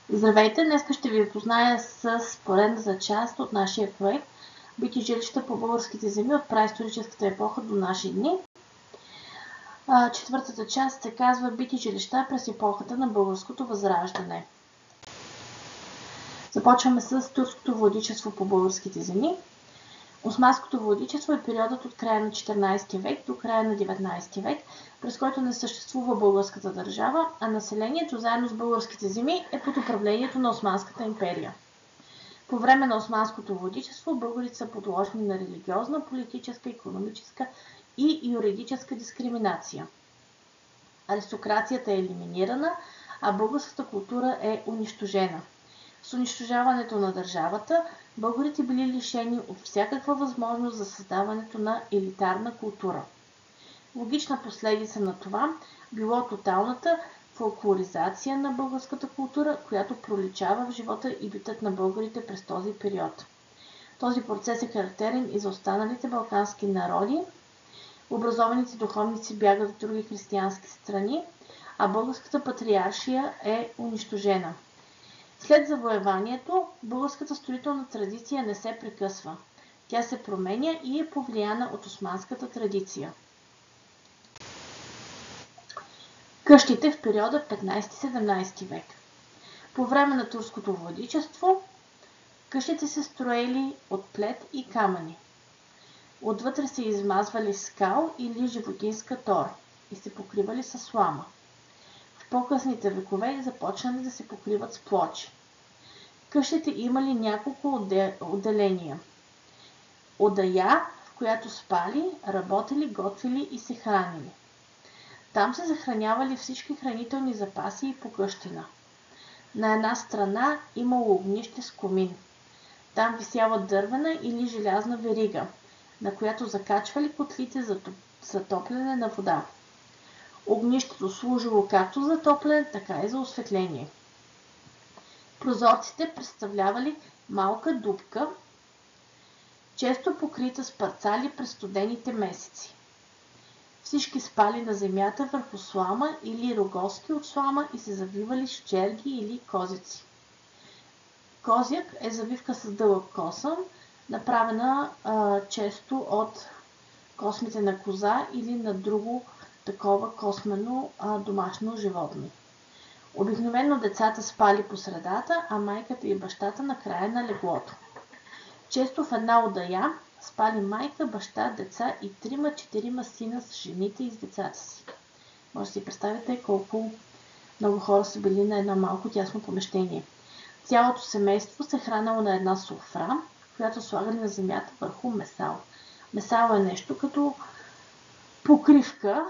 Здравейте! Днес ще ви запозная с поредната част от нашия проект Бити жилища по българските земи от праисторическата епоха до наши дни. Четвъртата част се казва Бити жилища през епохата на българското възраждане. Започваме с турското владичество по българските земи. Османското владичество е периодът от края на 14 век до края на 19 век, през който не съществува българската държава, а населението заедно с българските земи е под управлението на Османската империя. По време на османското владичество българите са подложени на религиозна, политическа, икономическа и юридическа дискриминация. Аристокрацията е елиминирана, а българската култура е унищожена. С унищожаването на държавата, българите били лишени от всякаква възможност за създаването на елитарна култура. Логична последица на това било тоталната фолклоризация на българската култура, която проличава в живота и битът на българите през този период. Този процес е характерен и за останалите балкански народи. Образованите духовници бягат в други християнски страни, а българската патриаршия е унищожена. След завоеванието, българската строителна традиция не се прекъсва. Тя се променя и е повлияна от османската традиция. Къщите в периода 15-17 век. По време на турското владичество, къщите се строели от плет и камъни. Отвътре се измазвали скал или животинска тор и се покривали с слама. В по-късните векове започнали да се покриват с плочи. Къщите имали няколко отделения. Одая, в която спали, работили, готвили и се хранили. Там се захранявали всички хранителни запаси и покъщнина. На една страна имало огнище с комин. Там висяла дървена или желязна верига, на която закачвали котлите за топлене на вода. Огнището служило както за топлене, така и за осветление. Прозорците представлявали малка дупка, често покрита с парцали през студените месеци. Всички спали на земята върху слама или рогозки от слама и се завивали с черги или козици. Козяк е завивка с дълъг косъм, направена често от космите на коза или на друго такова космено домашно животно. Обикновено децата спали по средата, а майката и бащата на края на леглото. Често в една одая спали майка, баща, деца и 3-4 сина с жените и с децата си. Може да си представите колко много хора са били на едно малко тясно помещение. Цялото семейство се хранило на една софра, която слагали на земята върху месал. Месал е нещо като покривка,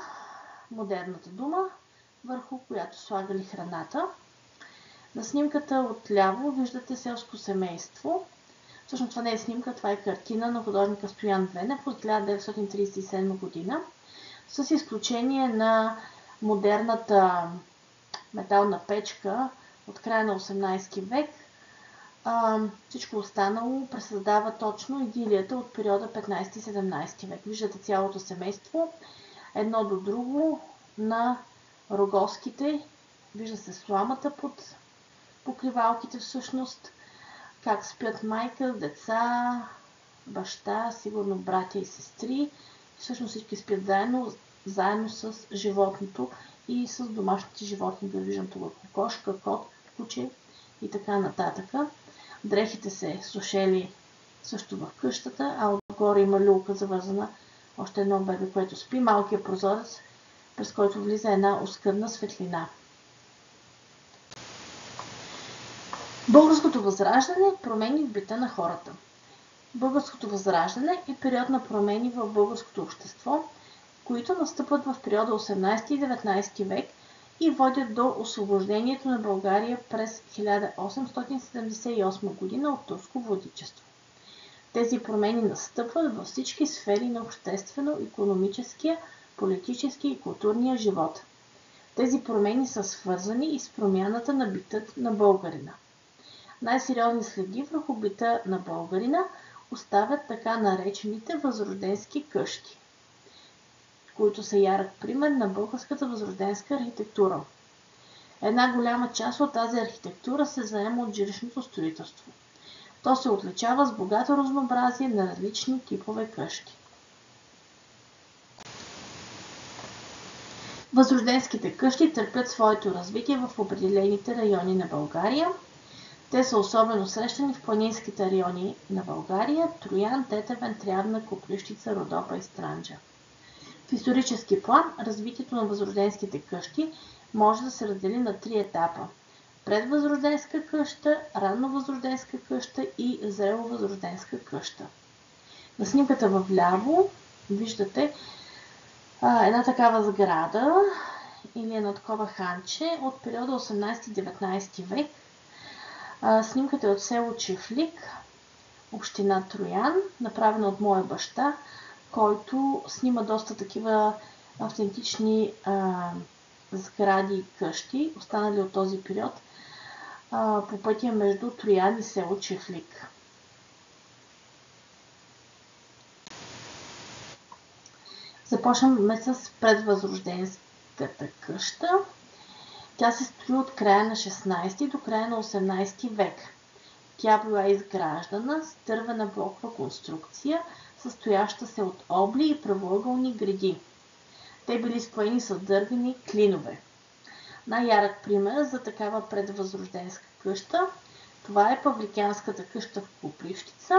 модерната дума, върху която слагали храната. На снимката отляво виждате селско семейство. Всъщност това не е снимка, това е картина на художника Стоян Венев от 1937 година. С изключение на модерната метална печка от края на 18 век, всичко останало пресъздава точно идилията от периода 15-17 век. Виждате цялото семейство, едно до друго на рогозките, вижда се сламата под покривалките всъщност, как спят майка, деца, баща, сигурно братя и сестри. Всъщност всички спят заедно с животното и с домашните животни. Да виждам тук кокошка, кот, куче и така нататък. Дрехите се сушели също в къщата, а отгоре има люлка завързана, още едно бебе, което спи, малкият прозорец, през който влиза една оскъдна светлина. Българското възраждане – промени в бита на хората. Българското възраждане е период на промени в българското общество, които настъпват в периода 18 и 19 век и водят до освобождението на България през 1878 година от турско владичество. Тези промени настъпват във всички сфери на обществено-икономическия, политически и културния живот. Тези промени са свързани и с промяната на битът на българина. Най-сериозни следи върху бита на българина оставят така наречените възрожденски къщи, които са ярък пример на българската възрожденска архитектура. Една голяма част от тази архитектура се заема от жилищното строителство. То се отличава с богато разнообразие на различни типове къщи. Възрожденските къщи търпят своето развитие в определените райони на България. Те са особено срещани в планинските райони на България – Троян, Тетевен, Трявна, Копривщица, Родопа и Странджа. В исторически план развитието на възрожденските къщи може да се раздели на 3 етапа – предвъзрожденска къща, ранновъзрожденска къща и зреловъзрожденска къща. На снимката вляво виждате една такава сграда или едно такова ханче от периода 18-19 век. Снимката е от село Чифлик, община Троян, направена от моя баща, който снима доста такива автентични сгради и къщи, останали от този период, по пътя между Троян и село Чифлик. Започваме с предвъзрожденската къща. Тя се строи от края на 16 до края на 18 век. Тя била изграждана с дървена блокова конструкция, състояща се от обли и правоъгълни греди. Те били споени с дървени клинове. Най-ярък пример за такава предвъзрожденска къща, това е Павликянската къща в Копривщица.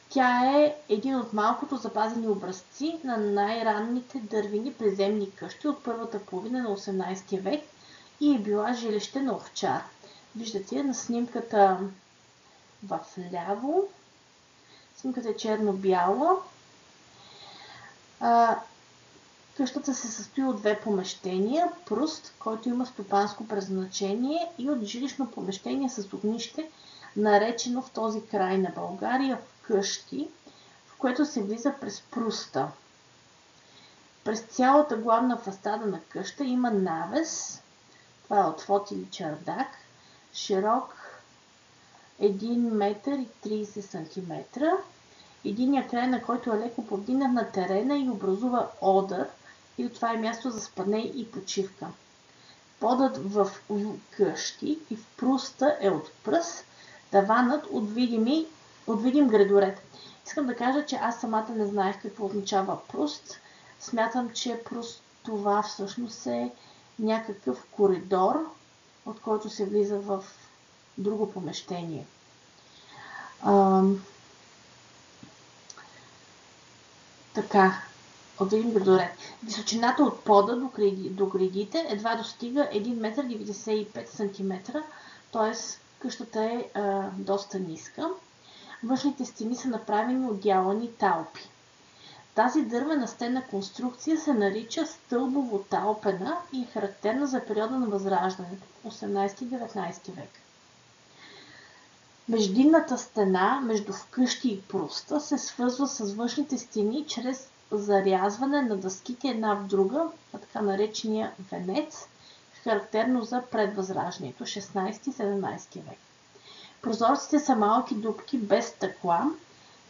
Тя е един от малкото запазени образци на най-ранните дървени приземни къщи от първата половина на 18 век и е била жилище на овчар. Виждате на снимката вляво. Снимката е черно-бяла. Къщата се състои от 2 помещения. Пруст, който има стопанско предназначение, и от жилищно помещение с огнище, наречено в този край на България къщи, в което се влиза през пруста. През цялата главна фасада на къща има навес, това е отвод или чардак, широк 1 метър и 30 см, единия край на който е леко повдигнат на терена и образува одър, или това е място за спане и почивка. Подът в къщи и в пруста е от пръст, таванът от видим гредоред. Искам да кажа, че аз самата не знаех какво означава пруст. Смятам, че пруст това всъщност е някакъв коридор, от който се влиза в друго помещение. Така, от един градоред. Височината от пода до гредите едва достига 1,95 м, т.е. къщата е доста ниска. Външните стени са направени от дялани талпи. Тази дървена стенна конструкция се нарича стълбово-талпена и е характерна за периода на Възраждането, 18-19 век. Междинната стена между вкъщи и пруста се свързва с външните стени чрез зарязване на дъските една в друга, така наречения венец, характерно за предвъзраждането, 16-17 век. Прозорците са малки дупки без стъкла,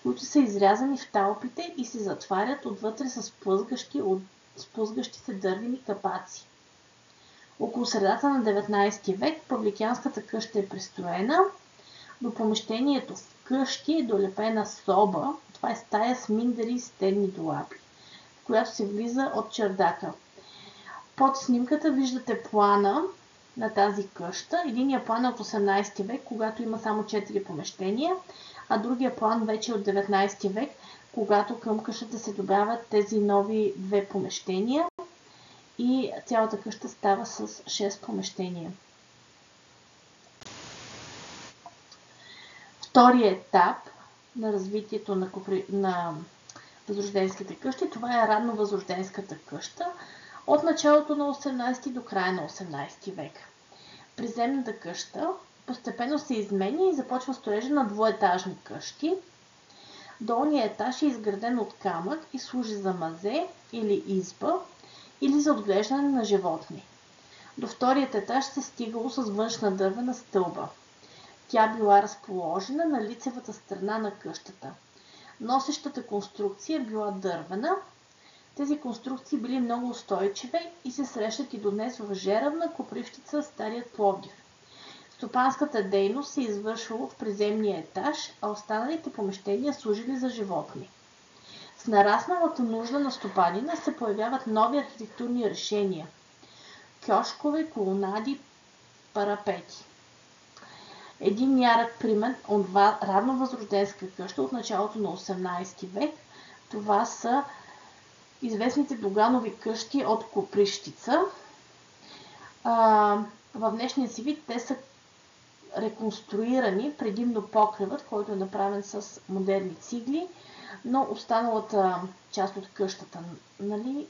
които са изрязани в талпите и се затварят отвътре с плъзгащи се дървени капаци. Около средата на 19 век Павликянската къща е пристроена. До помещението в къщи е долепена соба, това е стая с миндери и стенни долапи, в която се влиза от чердака. Под снимката виждате плана на тази къща. Единият план е от 18 век, когато има само 4 помещения, а другия план вече е от 19 век, когато към къщата се добавят тези нови 2 помещения и цялата къща става с 6 помещения. Вторият етап на развитието на възрожденските къщи, това е ранновъзрожденската къща от началото на 18 до края на 18 век. Приземната къща постепенно се изменя и започва строежа на двуетажни къщи. Долният етаж е изграден от камък и служи за мазе или изба или за отглеждане на животни. До вторият етаж се стигало с външна дървена стълба. Тя била разположена на лицевата страна на къщата. Носещата конструкция била дървена. Тези конструкции били много устойчиви и се срещат и до днес в Жеравна, Копривщица, Старият Пловдив. Стопанската дейност се извършвала в приземния етаж, а останалите помещения служили за животни. С нарасналата нужда на стопанина се появяват нови архитектурни решения – кьошкове, колонади, парапети. Един ярък пример от ранновъзрожденска къща от началото на 18 век, това са известните доганови къщи от Копривщица. В днешния си вид те са реконструирани, предимно покривът, който е направен с модерни цигли, но останалата част от къщата, нали,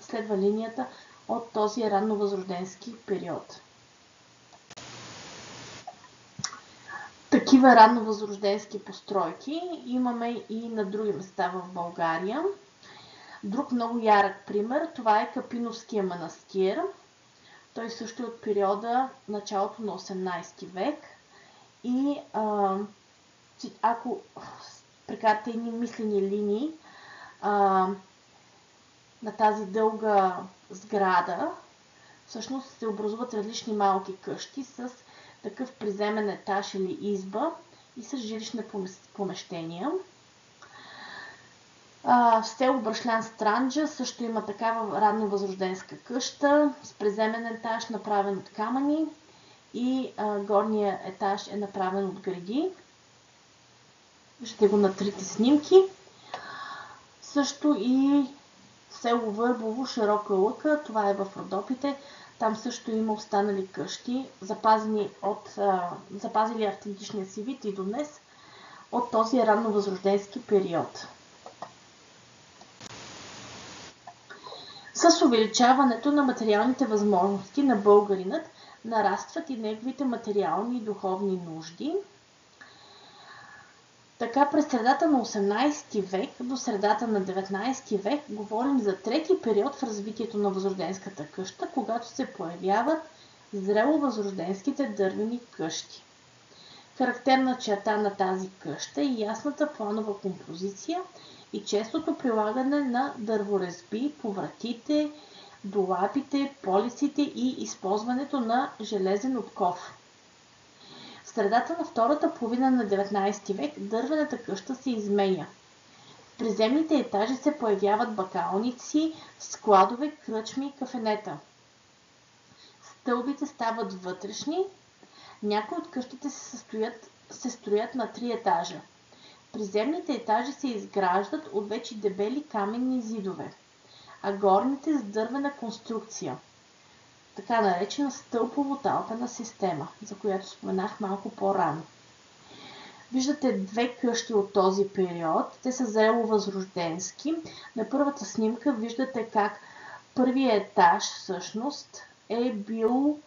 следва линията от този ранновъзрожденски период. Такива ранновъзрожденски постройки имаме и на други места в България. Друг много ярък пример, това е Капиновския манастир. Той също е от периода началото на 18 век. И ако прекарате едни мислени линии на тази дълга сграда, всъщност се образуват различни малки къщи с такъв приземен етаж или изба и с жилищни помещения. В село Брашлян Странджа също има такава ранновъзрожденска къща с приземен етаж, направен от камъни, и горния етаж е направен от греди. Виждате го на трите снимки. Също и село Върбово, Широка лъка, това е в Родопите. Там също има останали къщи, запазили автентичния си вид и до днес от този ранновъзрожденски период. С увеличаването на материалните възможности на българинът нарастват и неговите материални и духовни нужди. Така през средата на 18 век до средата на 19 век говорим за трети период в развитието на възрожденската къща, когато се появяват зрело-възрожденските дървени къщи. Характерна черта на тази къща е ясната планова композиция и честото прилагане на дърворезби по вратите, долапите, полиците и използването на железен обков. В средата на втората половина на 19 век дървената къща се изменя. В приземните етажи се появяват бакалници, складове, кръчми и кафенета. Стълбите стават вътрешни. Някои от къщите се строят на 3 етажа. Приземните етажи се изграждат от вече дебели каменни зидове, а горните с дървена конструкция, така наречена стълбово-талпена система, за която споменах малко по-рано. Виждате две къщи от този период. Те са зрело-възрожденски. На първата снимка виждате как първият етаж всъщност е бил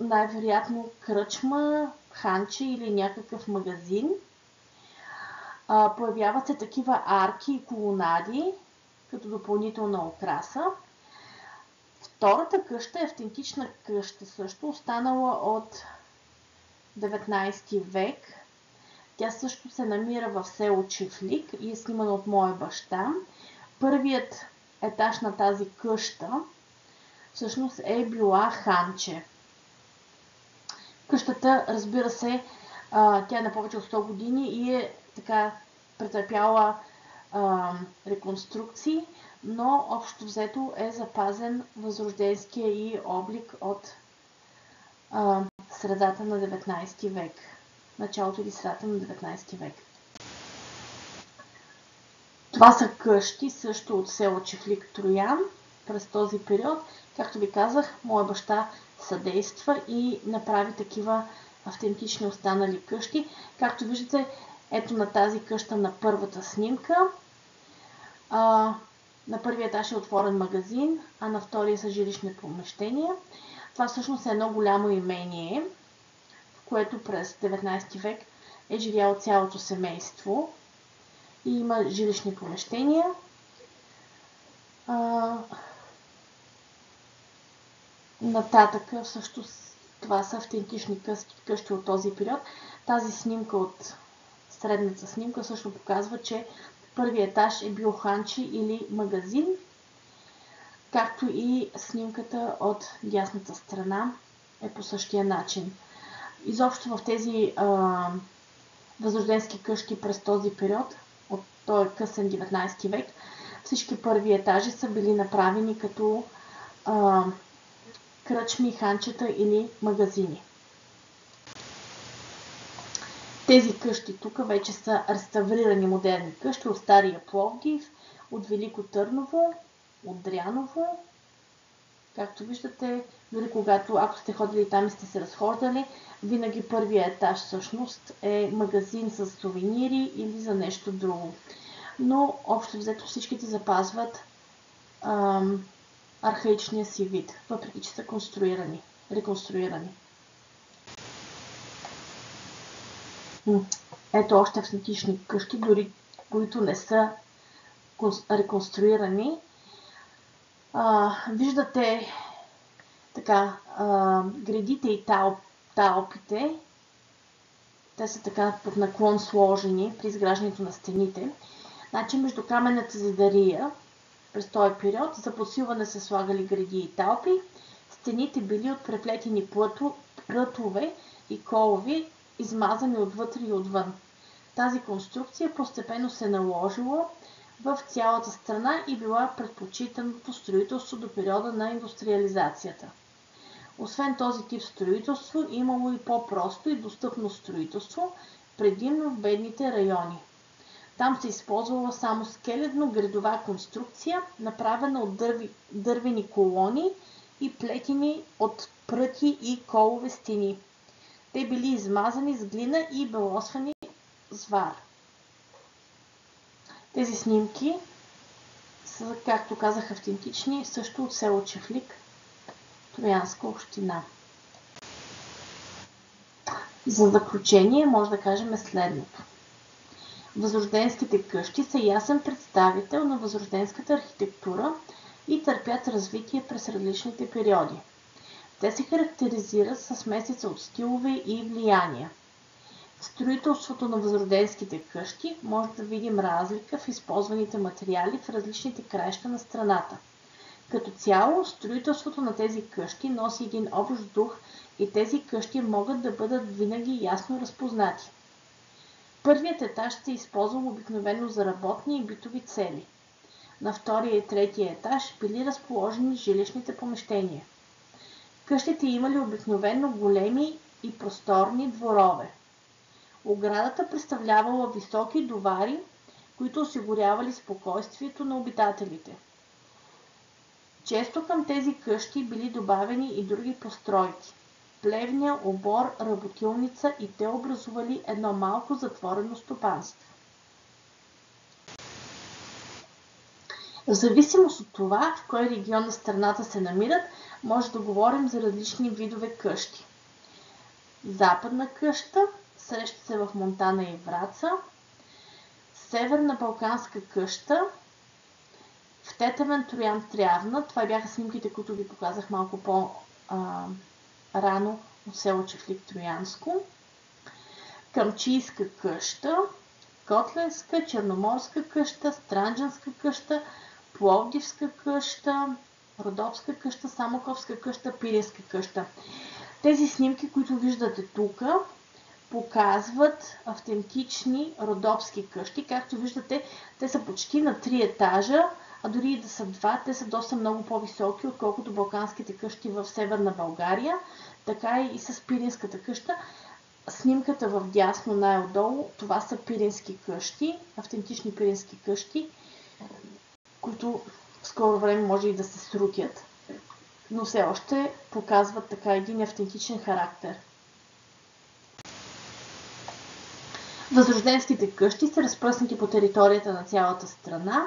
най-вероятно кръчма, ханче или някакъв магазин. Появяват се такива арки и колонади като допълнителна украса. Втората къща е автентична къща, също останала от 19 век. Тя също се намира в село Чифлик и е снимана от моя баща. Първият етаж на тази къща всъщност е била ханче. Къщата, разбира се, тя е на повече от 100 години и е така претърпяла реконструкции, но общо взето е запазен възрожденския и облик от средата на 19 век. Началото или средата на 19 век. Това са къщи също от село Чифлик Троян през този период. Както ви казах, моя баща съдейства и направи такива автентични останали къщи. Както виждате, ето на тази къща на първата снимка. На първия етаж е отворен магазин, а на втория са жилищни помещения. Това всъщност е едно голямо имение, в което през 19 век е живяло цялото семейство и има жилищни помещения. Нататък всъщност това са автентични къщи от този период. Тази снимка от средната снимка също показва, че Първият етаж е бил ханче или магазин, както и снимката от дясната страна е по същия начин. Изобщо в тези възрожденски къщи през този период, от този късен 19 век, всички първи етажи са били направени като кръчми, ханчета или магазини. Тези къщи тук вече са реставрирани модерни къщи от Стария Пловдив, от Велико Търново, от Дряново. Както виждате, дори когато, ако сте ходили там и сте се разхождали, винаги първият етаж всъщност е магазин с сувенири или за нещо друго. Но общо взето всичките запазват архаичния си вид, въпреки че са реконструирани. Ето още автентични къщи, дори които не са реконструирани. Виждате така гредите и талпите. Те са така под наклон сложени при изграждането на стените. Значи между каменната зидария през този период за подсилване се слагали греди и талпи. Стените били от преплетени прътове и колови, измазани отвътре и отвън. Тази конструкция постепенно се наложила в цялата страна и била предпочитаното строителство до периода на индустриализацията. Освен този тип строителство, имало и по-просто и достъпно строителство, предимно в бедните райони. Там се използвала само скелетно-гредова конструкция, направена от дървени колони и плетени от пръти и колове стени. Те били измазани с глина и белосвани с вар. Тези снимки са, както казах, автентични, също от село Чифлик, Троянска община. За заключение може да кажем следното. Възрожденските къщи са ясен представител на възрожденската архитектура и търпят развитие през различните периоди. Те се характеризират с смесица от стилове и влияния. В строителството на възрожденските къщи може да видим разлика в използваните материали в различните краища на страната. Като цяло, строителството на тези къщи носи един общ дух и тези къщи могат да бъдат винаги ясно разпознати. Първият етаж се използвал обикновено за работни и битови цели. На втория и третия етаж били разположени жилищните помещения. Къщите имали обикновено големи и просторни дворове. Оградата представлявала високи довари, които осигурявали спокойствието на обитателите. Често към тези къщи били добавени и други постройки – плевня, обор, работилница и те образували едно малко затворено стопанство. В зависимост от това, в кой регион на страната се намират, може да говорим за различни видове къщи. Западна къща среща се в Монтана и Враца, северна балканска къща, в Тетевен, Троян, Трявна. Това бяха снимките, които ви показах малко по-рано от село Чифлик, Троянско. Камчийска къща, Котлевска, Черноморска къща, Странджанска къща, Пловдивска къща, Родопска къща, Самоковска къща, Пиринска къща. Тези снимки, които виждате тук, показват автентични родопски къщи. Както виждате, те са почти на 3 етажа, а дори и да са 2, те са доста много по-високи, отколкото балканските къщи в Северна България, така и с Пиринската къща. Снимката в дясно най-отдолу, това са пирински къщи, автентични пирински къщи, които в скоро време може и да се срутят, но все още показват така един автентичен характер. Възрожденските къщи са разпръснати по територията на цялата страна.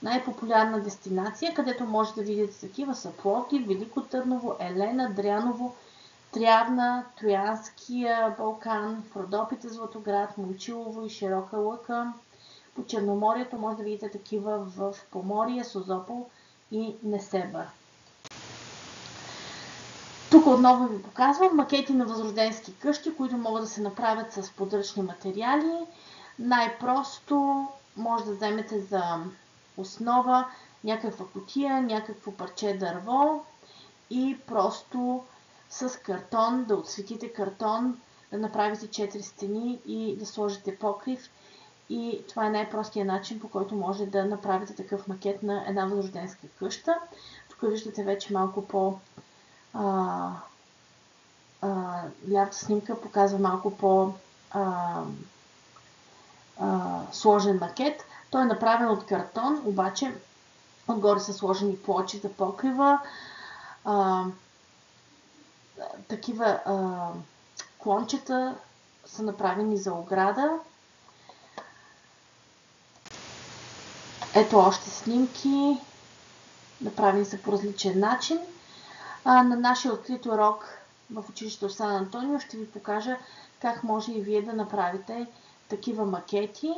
Най-популярна дестинация, където може да видите такива, са Пловдив, Велико Търново, Елена, Дряново, Трявна, Троянския Балкан, Родопите, Златоград, Момчилово и Широка лъка. По Черноморието може да видите такива в Поморие, Созопол и Несебър. Тук отново ви показвам макети на възрожденски къщи, които могат да се направят с подръчни материали. Най-просто може да вземете за основа някаква кутия, някакво парче дърво и просто с картон да отсветите картон, да направите 4 стени и да сложите покрив. И това е най-простият начин, по който може да направите такъв макет на една възрожденска къща. Тук виждате вече малко по... лявата снимка показва малко по сложен макет. Той е направен от картон, обаче отгоре са сложени плочи за покрива. Такива клончета са направени за ограда. Ето още снимки, направени са по различен начин. На нашия открит урок в училището в Сан Антонио ще ви покажа как може и вие да направите такива макети.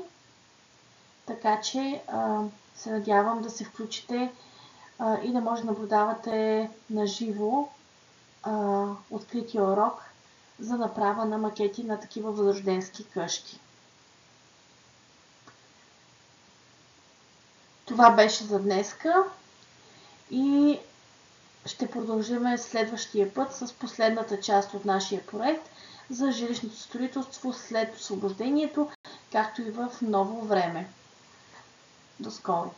Така че се надявам да се включите и да може да наблюдавате на живо открития урок за направа на макети на такива възрожденски къщи. Това беше за днеска и ще продължим следващия път с последната част от нашия проект за жилищното строителство след освобождението, както и в ново време. До скоро!